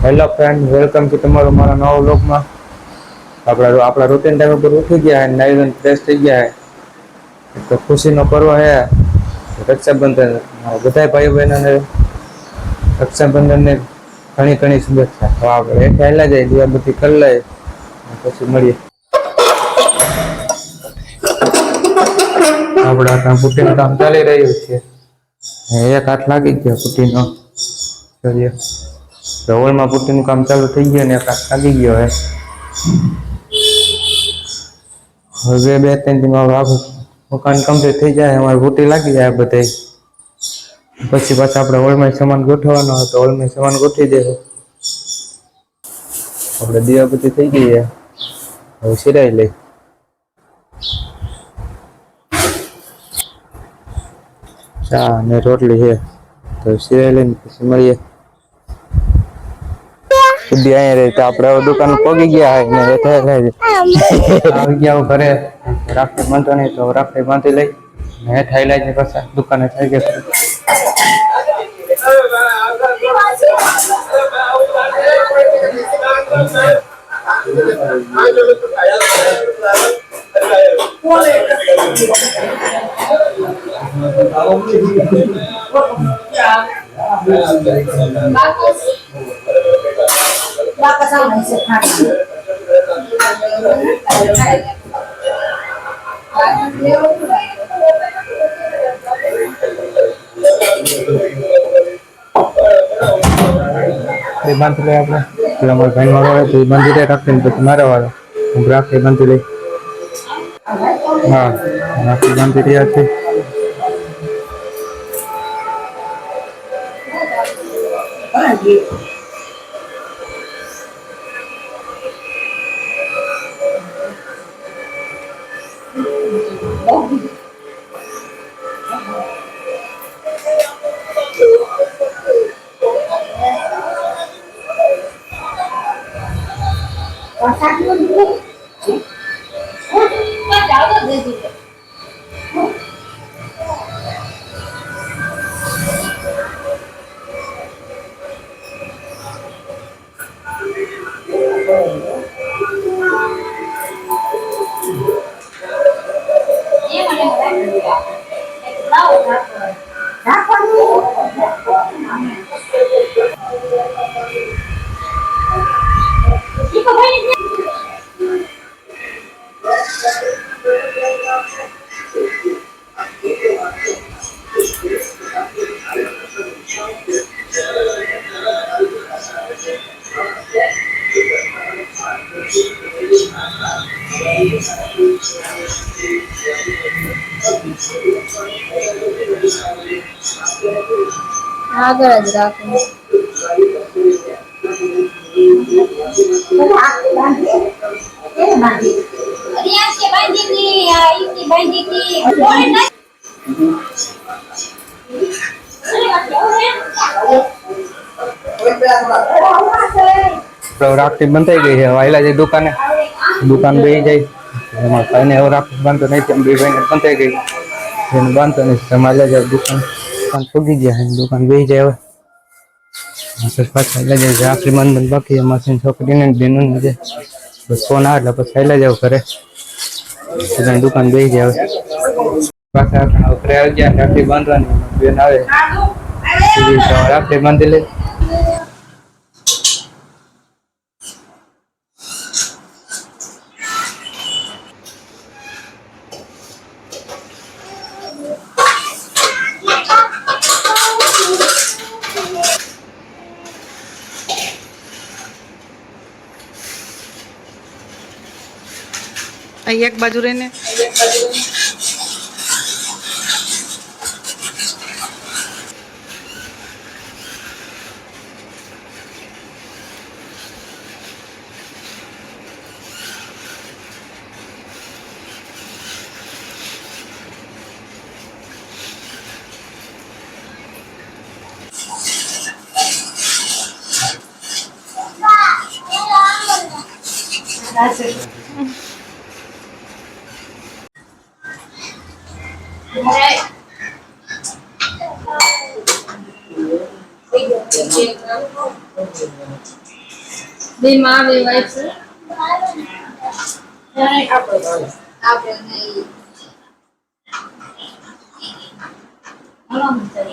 Hello friend, welcome to તમારો મારા નવા વ્લોગમાં. આપણા રૂટીન ટાઈમ ઉપર ઉઠી ગયા હે, નાઈ ધોઈને ફ્રેશ થઈ ગયા હે. તો ખુશીનો પર્વ હે રક્ષાબંધન. બધા ભાઈ બહેનોને રક્ષાબંધનની ઘણી ઘણી શુભેચ્છા. તો આપણે હેઠા જઈએ, દીવાબત્તી કરી લઈએ, પછી મળીએ. આપણા ત્યાં પુટ્ટીનું કામ ચાલી રહ્યું છે. એક હાથ લાગી ગયો પુટ્ટીનો. હોલમાં પુટ્ટીનું કામ ચાલુ થઈ ગયું ને એક હાથ લાગી ગયો હે. હવે 2-3 દિનમાં આખું મકાન કમ્પ્લીટ થઈ જાય, અમારી પુટ્ટી લાગી જાય બધે. પછી પાછા આપણે હોલમાં સામાન ગોઠવવાનો હોય તો હોલમાં સામાન ગોઠવી દેવું. આપણે દીવાબત્તી થઈ ગઈ છે, હવે સિરાઈ લઈ. ચા અને રોટલી છે, તો સિરાઈ લઈને પછી મળીએ. સુધી અહીંયા રહી તો આપણે હવે દુકાન પગી ગયા હોય ને આવી ગયા ઘરે. રાખડી બાંધવાની તો રાખડી બાંધી લઈ હેઠા લઈ જાય પાછા દુકાને થઈ ગયા. Bapak sama isi खाना बांध ले आपने फिर हमारे भाई मारो है तो बांधी दे रखते हैं तो तुम्हारा वाला हम राखी बांधी ले। हाँ राखी बांधी दिया थे। આગળ જ રાખો રાખડી બંધાઈ ગઈ છે વાયલા જે દુકાને દુકાન બેસી જાય એમાં ભાઈને હવે રાખડી બાંધતો નહીં બે ભાઈને બંધાઈ ગઈ એને બાંધતો નહીં તમારે જાય દુકાન ફૂગી ગયા દુકાન બેસી જાય હવે પાછા લઈ જાય રાખડી બાંધવાનું બાકી એમાં છોકરીને બેનું છે બસ ફોન આવે એટલે પછી લઈ જાવ ઘરે દુકાન બેસી જાય હવે પાછા ઘરે આવી ગયા રાખડી બાંધવાની બેન આવે રાખડી બાંધી લે. એક બાજુ રહીને બે માં બે વાઈફ છે આપણે નહીં હલો મિત્ર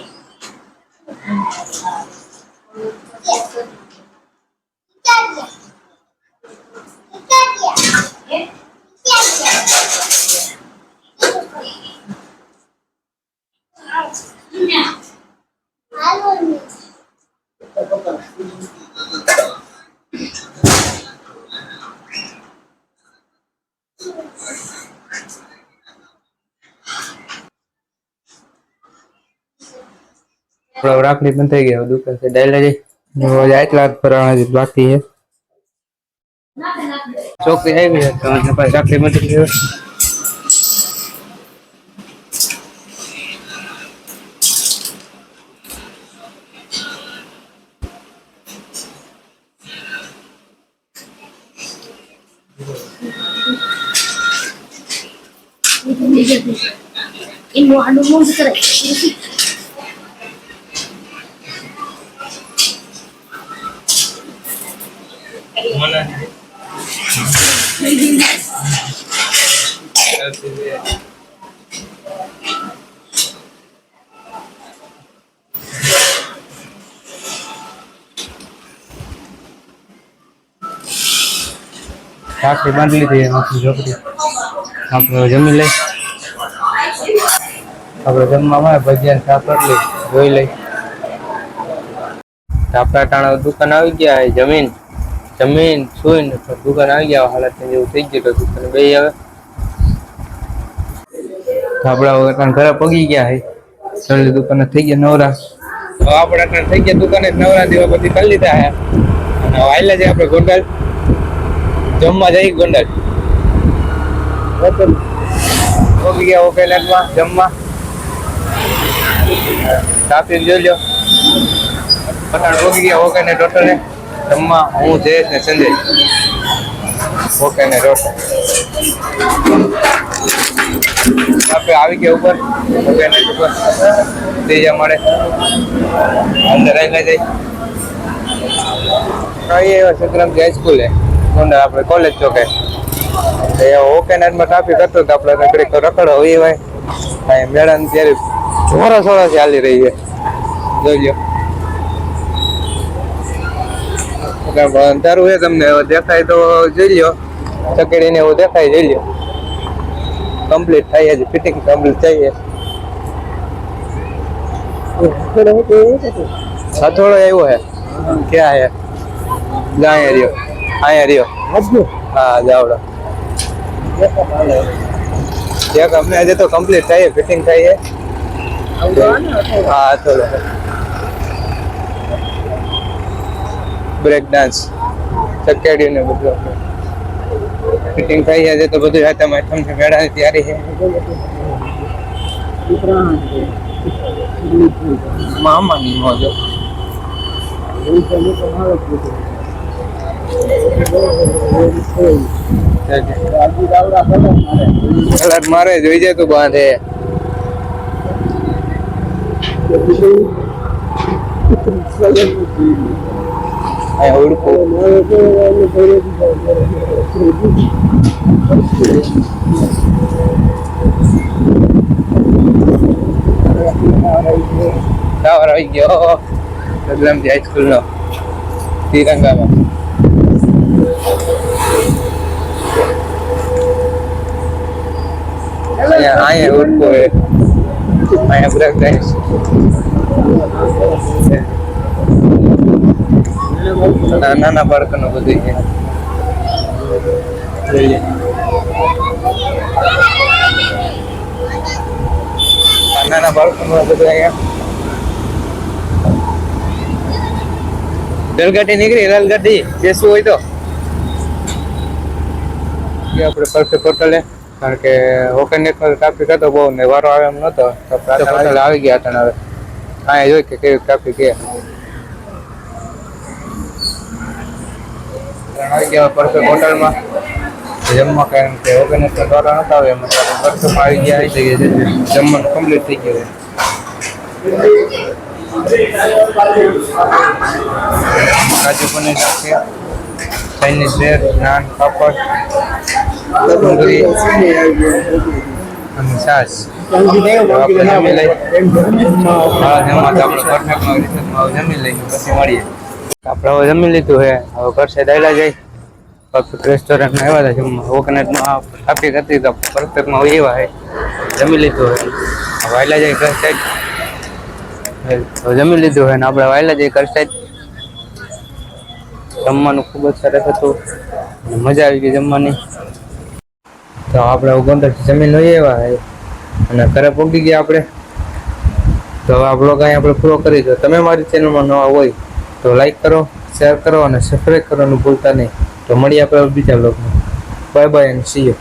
રાખડી પણ થઈ ગઈ દુકાન से डाल લે रोज 8 लाख भरवाना बाकी है ચોકડી આવી છે તો પછી રાખડી મળી ગઈ in mau anu mau sekere mana રાખડી બાંધી લીધી આપણી છોકરી આપણે જમી લઈ આપણે જમવામાં ભજીયા શાક રોટલી જોઈ લઈ આપણા ટાણા દુકાન આવી ગયા જમીન સુઈને દુકાન આવી ગયા હાલત જેવું થઈ ગયું તો દુકાન બે હવે આપણા વગર ઘરે પગી ગયા હે દુકાન થઈ ગયા નવરા આપણે થઈ ગયા દુકાને નવરા દેવા પછી કરી લીધા હે અને આયલા છે આપણે ગોંડલ જમવા જઈ ગોંડલ પગી ગયા ઓકે લેટમાં જમવા ટ્રાફિક જોઈ લો પઠાણ પગી ગયા ઓકે ને ટોટલ જમવા હું જયેશ ને સંજય ઓકે ને ટોટલ આપણે આવી ગયા ઉપર ઓકે ને ઉપર ત્રીજા મળે અંદર આવી જાય કઈ એવા સતરંગ હાઈસ્કૂલ હે ગોંડલ આપણે કોલેજ ચોકે ઓકે નાઇટમાં ટ્રાફિક હતો તો આપણે ઘડીક રખડો હોય ભાઈ મેળા ત્યારે જોરા સોરાથી હાલી રહી છે જોઈ લો અંધારું છે તમને દેખાય તો જોઈ લ્યો ચકેડીને એવું દેખાય જોઈ લ્યો કમ્પ્લીટ થાય છે ફિટિંગ કમ્પ્લીટ થઈ છે હથોડો આવ્યો હે ક્યાં હે અહીંયા રહ્યો હા જાવડો એક અમને આજે તો કમ્પ્લીટ થાય ફિટિંગ થાય છે હા થોડો બ્રેક ડાન્સ ચકેડી ને બધું ફિટિંગ થઈ જાય તો બધું હાથમાં તમને મેળાની તૈયારી છે મામાની મોજો કલર મારે જોઈ જાય તો બાંધે ટાવર આવી ગયો પ્રોગ્રામથી હાઈસ્કૂલ નો તિરંગામાં અહીંયા ઉડકો હે અહીંયા બ્રેક ડાન્સ નાના બાળકોનું બધું છે નાના બાળકોનું બધું અહીંયા રેલગાડી નીકળી રેલગાડી બેસવું હોય તો આપણે પરફેક્ટ હોટલે કારણ કે ઓકેનેટ ટ્રાફિક હતો બહુ ને વારો આવે એમ નતો તો હોટલ આવી ગયા હતા હવે અહીંયા જોઈ કે કેવી ટ્રાફિક છે આવી ગયા પરફેક્ટ હોટલમાં જમવા કારણ કે ઓકેનેટ વારો નતા આવે એમાં પરફેક્ટમાં આવી ગયા આવી જઈએ છે જમવાનું કમ્પ્લીટ થઈ ગયું કાજુ પનીર છે, ચાઇનીઝ બ્રેડ, નાન, પાપડ, ડુંગળી અને છાશ. આપણે જમી લઈએ. હા, જમવા તો આપણે પરફેક્ટમાં રિસેસમાં જમી લઈએ પછી મળીએ. આપણે હવે જમી લીધું છે. હવે ઘર સાઈડ આવેલા જાય. પરફેક્ટ રેસ્ટોરન્ટમાં આવ્યા હતા જમવા. ઓકનેટમાં ટ્રાફિક હતી તો પરફેક્ટમાં એવા છે. જમી લીધું છે. હવે આવેલા જાય ઘર સાઈડ. હવે જમી લીધું છે ને આપણે આવેલા જાય ઘર સાઈડ. જમવાનું ખૂબ જ સરસ હતું. મજા આવી ગઈ જમવાની. તો આપણે ગોંડલથી જમીન લઈ આવ્યા છે અને ઘરે પહોંચી ગયા આપણે. તો હવે આ બ્લોગ અહીં આપણે પૂરો કરી દો. તમે મારી ચેનલમાં નવા હોય તો લાઈક કરો, શેર કરો અને સબસ્ક્રાઈબ કરવાનું ભૂલતા નહીં. તો મળીએ આપણે બીજા બ્લોગમાં. Bye bye and C you.